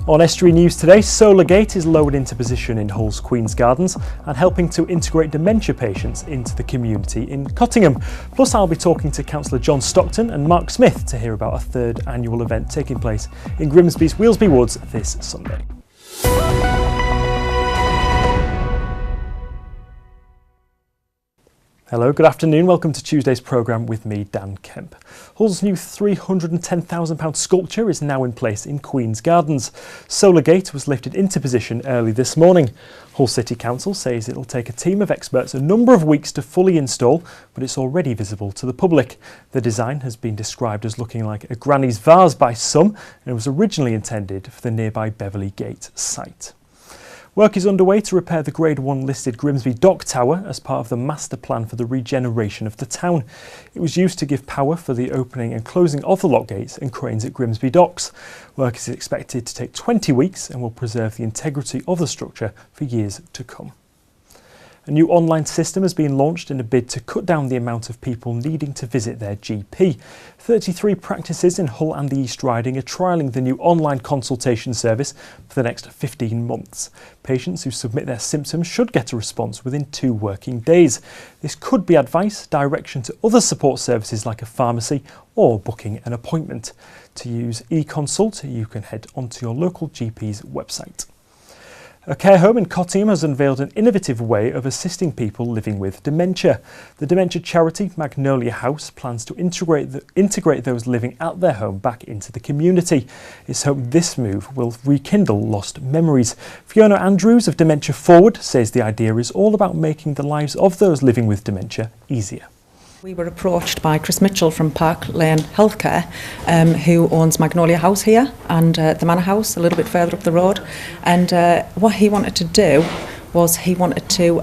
On Estuary News today, Solar Gate is lowered into position in Hull's Queen's Gardens and helping to integrate dementia patients into the community in Cottingham. Plus, I'll be talking to Councillor John Stockton and Mark Smith to hear about a third annual event taking place in Grimsby's Weelsby Woods this Sunday. Hello, good afternoon. Welcome to Tuesday's programme with me, Dan Kemp. Hull's new £310,000 sculpture is now in place in Queen's Gardens. Solar Gate was lifted into position early this morning. Hull City Council says it'll take a team of experts a number of weeks to fully install, but it's already visible to the public. The design has been described as looking like a granny's vase by some, and it was originally intended for the nearby Beverley Gate site. Work is underway to repair the Grade 1 listed Grimsby Dock Tower as part of the master plan for the regeneration of the town. It was used to give power for the opening and closing of the lock gates and cranes at Grimsby Docks. Work is expected to take 20 weeks and will preserve the integrity of the structure for years to come. A new online system has been launched in a bid to cut down the amount of people needing to visit their GP. 33 practices in Hull and the East Riding are trialling the new online consultation service for the next 15 months. Patients who submit their symptoms should get a response within 2 working days. This could be advice, direction to other support services like a pharmacy or booking an appointment. To use eConsult, you can head onto your local GP's website. A care home in Cottingham has unveiled an innovative way of assisting people living with dementia. The dementia charity Magnolia House plans to integrate those living at their home back into the community. It's hoped this move will rekindle lost memories. Fiona Andrews of Dementia Forward says the idea is all about making the lives of those living with dementia easier. We were approached by Chris Mitchell from Park Lane Healthcare, who owns Magnolia House here and the Manor House a little bit further up the road. And what he wanted to do was he wanted to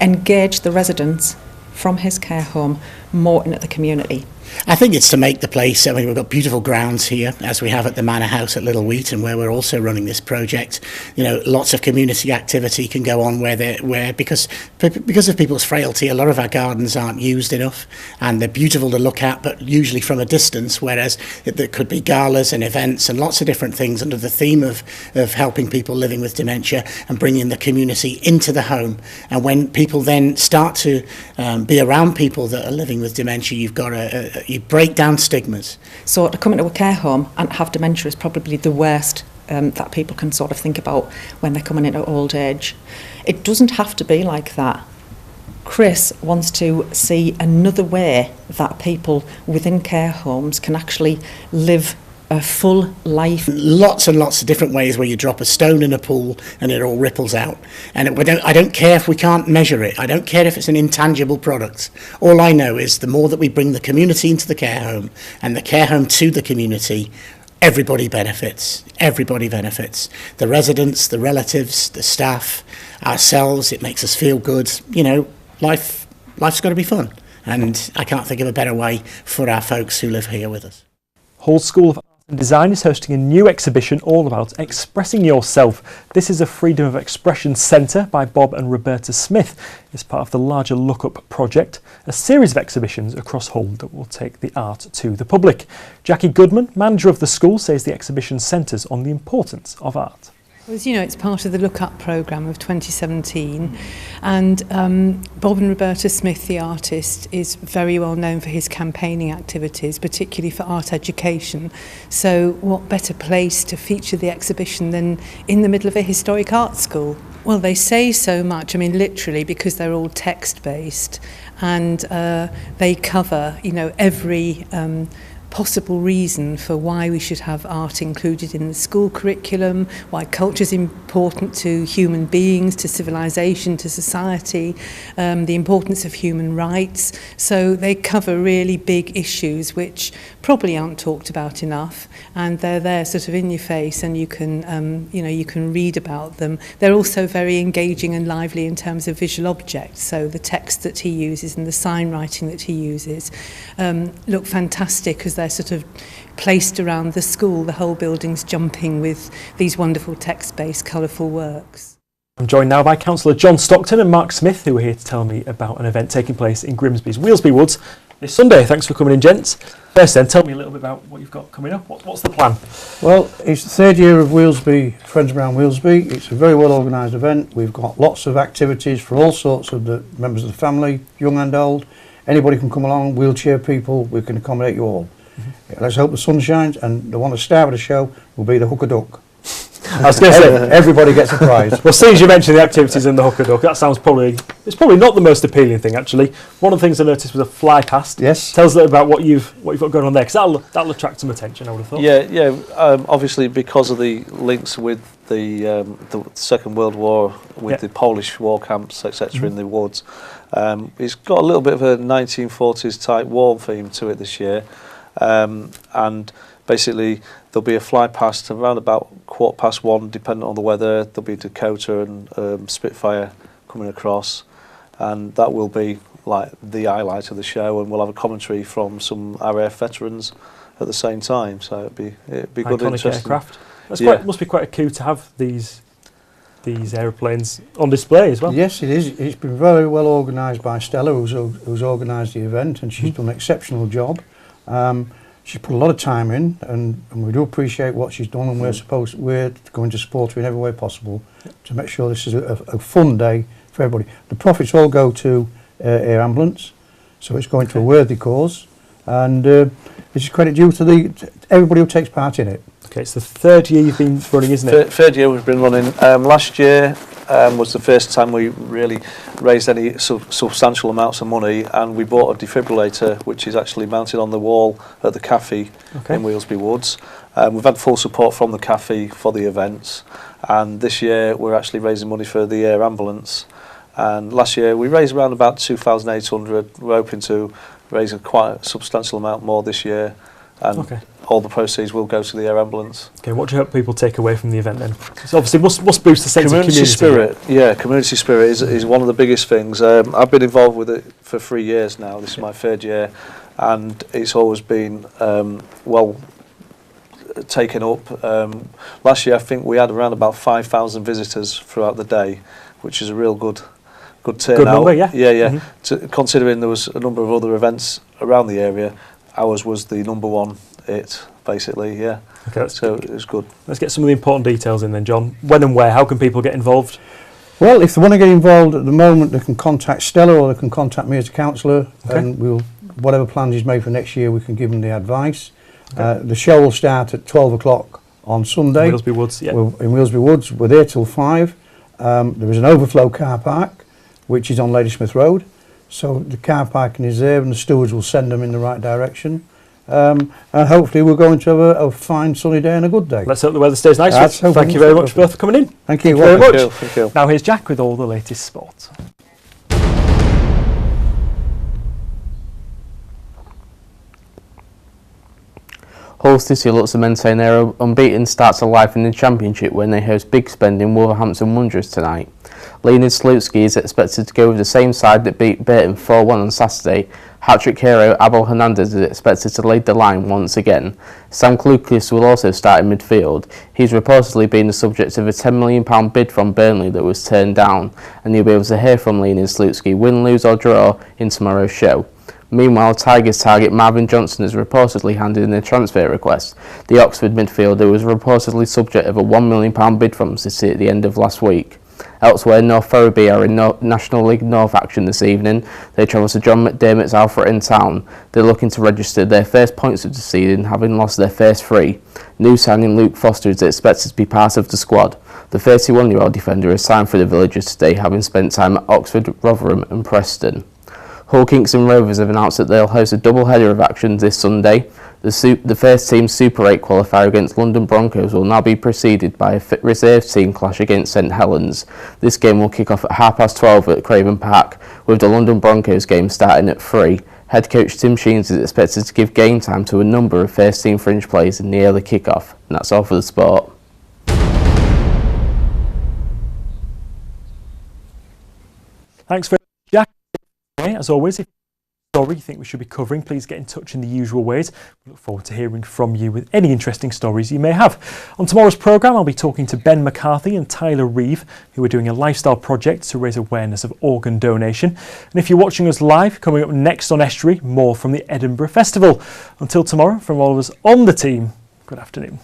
engage the residents from his care home more into the community. I think it's to make the place, I mean, we've got beautiful grounds here, as we have at the Manor House at Little Wheaton, where we're also running this project. You know, lots of community activity can go on because of people's frailty, a lot of our gardens aren't used enough, and they're beautiful to look at, but usually from a distance, whereas there could be galas and events and lots of different things under the theme of helping people living with dementia and bringing the community into the home. And when people then start to be around people that are living with dementia, you've got you break down stigmas. So to come into a care home and have dementia is probably the worst that people can sort of think about when they're coming into old age. It doesn't have to be like that. Chris wants to see another way that people within care homes can actually live a full life. Lots and lots of different ways where you drop a stone in a pool and it all ripples out. And I don't care if we can't measure it. I don't care if it's an intangible product. All I know is the more that we bring the community into the care home and the care home to the community, everybody benefits. Everybody benefits. The residents, the relatives, the staff, ourselves. It makes us feel good. You know, life's got to be fun. And I can't think of a better way for our folks who live here with us. Hull School of and Design is hosting a new exhibition all about expressing yourself. This is a Freedom of Expression Centre by Bob and Roberta Smith. It's part of the larger Look Up project, a series of exhibitions across Hull that will take the art to the public. Jackie Goodman, manager of the school, says the exhibition centres on the importance of art. Well, as you know, it's part of the Look Up programme of 2017, and Bob and Roberta Smith, the artist, is very well known for his campaigning activities, particularly for art education. So what better place to feature the exhibition than in the middle of a historic art school? Well, they say so much, I mean literally, because they're all text-based, and they cover, you know, every possible reason for why we should have art included in the school curriculum, why culture is important to human beings, to civilization, to society, the importance of human rights. So they cover really big issues which probably aren't talked about enough, and they're there sort of in your face, and you can you can read about them. They're also very engaging and lively in terms of visual objects, so the text that he uses and the sign writing that he uses look fantastic as they're sort of placed around the school. The whole building's jumping with these wonderful text-based colourful works. I'm joined now by Councillor John Stockton and Mark Smith, who are here to tell me about an event taking place in Grimsby's Weelsby Woods this Sunday. Thanks for coming in, gents. First then, tell me a little bit about what you've got coming up. What's the plan? Well, it's the third year of Weelsby, Friends Around Weelsby. It's a very well organised event. We've got lots of activities for all sorts of the members of the family, young and old. Anybody can come along, wheelchair people, we can accommodate you all. Let's hope the sun shines, and the one at the start of the show will be the hooker duck. I was going to say, everybody gets a prize. well, seeing as you mentioned the activities in the hooker duck, that sounds it's probably not the most appealing thing actually. One of the things I noticed was a fly past. Yes. Tell us a little about what you've got going on there, because that'll attract some attention, I would have thought. Yeah. Obviously, because of the links with the Second World War, with the Polish war camps, etc., in the woods, it's got a little bit of a 1940s type war theme to it this year, and basically there'll be a fly past around about 1:15, depending on the weather. There'll be Dakota and Spitfire coming across, and that will be like the highlight of the show. And we'll have a commentary from some RAF veterans at the same time. So it'd be good, interesting aircraft. Must be quite a coup to have these aeroplanes on display as well. Yes, it is. It's been very well organised by Stella, who's organised the event, and she's done an exceptional job. She's put a lot of time in, and we do appreciate what she's done, and we're going to support her in every way possible to make sure this is a fun day for everybody. The profits all go to Air Ambulance, so it's going to a worthy cause, and it's credit due to everybody who takes part in it. Okay, it's the third year you've been running, isn't it? Third year we've been running. Last year was the first time we really raised any substantial amounts of money, and we bought a defibrillator which is actually mounted on the wall at the cafe in Weelsby Woods. We've had full support from the cafe for the events, and this year we're actually raising money for the air ambulance. And last year we raised around about 2,800. We're hoping to raise quite a substantial amount more this year, and all the proceeds will go to the air ambulance. Okay, what do you hope people take away from the event then? So obviously must boost the sense of community spirit. Yeah, community spirit is one of the biggest things. I've been involved with it for 3 years now. This is my third year, and it's always been well taken up. Last year I think we had around about 5,000 visitors throughout the day, which is a real good turnout. Good number, yeah. Yeah. Considering there was a number of other events around the area, ours was the number one basically, yeah. Okay, so it was good. Let's get some of the important details in then, John. When and where? How can people get involved? Well, if they want to get involved at the moment, they can contact Stella or they can contact me as a councillor, and whatever plans is made for next year, we can give them the advice. The show will start at 12 o'clock on Sunday. Weelsby Woods, yeah. In Weelsby Woods, we're there till 5. There is an overflow car park, which is on Ladysmith Road. So the car parking is there, and the stewards will send them in the right direction. And hopefully we're going to have a fine sunny day and a good day. Let's hope the weather stays nice. Thank you very much both for coming in. Thank you very much. Thank you. Now here's Jack with all the latest sport. Hull City looks to maintain their unbeaten start to life in the Championship when they host Big Spending Wolverhampton Wanderers tonight. Leonid Slutsky is expected to go with the same side that beat Burton 4-1 on Saturday. Hat-trick hero Abel Hernandez is expected to lead the line once again. Sam Clucas will also start in midfield. He's reportedly been the subject of a £10 million bid from Burnley that was turned down, and you'll be able to hear from Leonid Slutsky, win, lose or draw, in tomorrow's show. Meanwhile, Tigers target Marvin Johnson has reportedly handed in a transfer request. The Oxford midfielder was reportedly subject of a £1 million bid from City at the end of last week. Elsewhere, North Ferriby are in National League North action this evening. They travel to John McDermott's Alfred in town. They're looking to register their first points of the season, having lost their first 3. New signing Luke Foster is expected to be part of the squad. The 31-year-old defender has signed for the Villagers today, having spent time at Oxford, Rotherham and Preston. Hull Kingston Rovers have announced that they'll host a double-header of actions this Sunday. The first team Super 8 qualifier against London Broncos will now be preceded by a reserve team clash against St Helens. This game will kick off at 12:30 at Craven Park, with the London Broncos game starting at 3. Head coach Tim Sheens is expected to give game time to a number of first team fringe players in the early kick-off. And that's all for the sport. Thanks very much, Jack. As always, if story you think we should be covering, please get in touch in the usual ways. We look forward to hearing from you with any interesting stories you may have. On tomorrow's programme, I'll be talking to Ben McCarthy and Tyler Reeve, who are doing a lifestyle project to raise awareness of organ donation. And if you're watching us live, coming up next on Estuary, more from the Edinburgh Festival. Until tomorrow, from all of us on the team, good afternoon.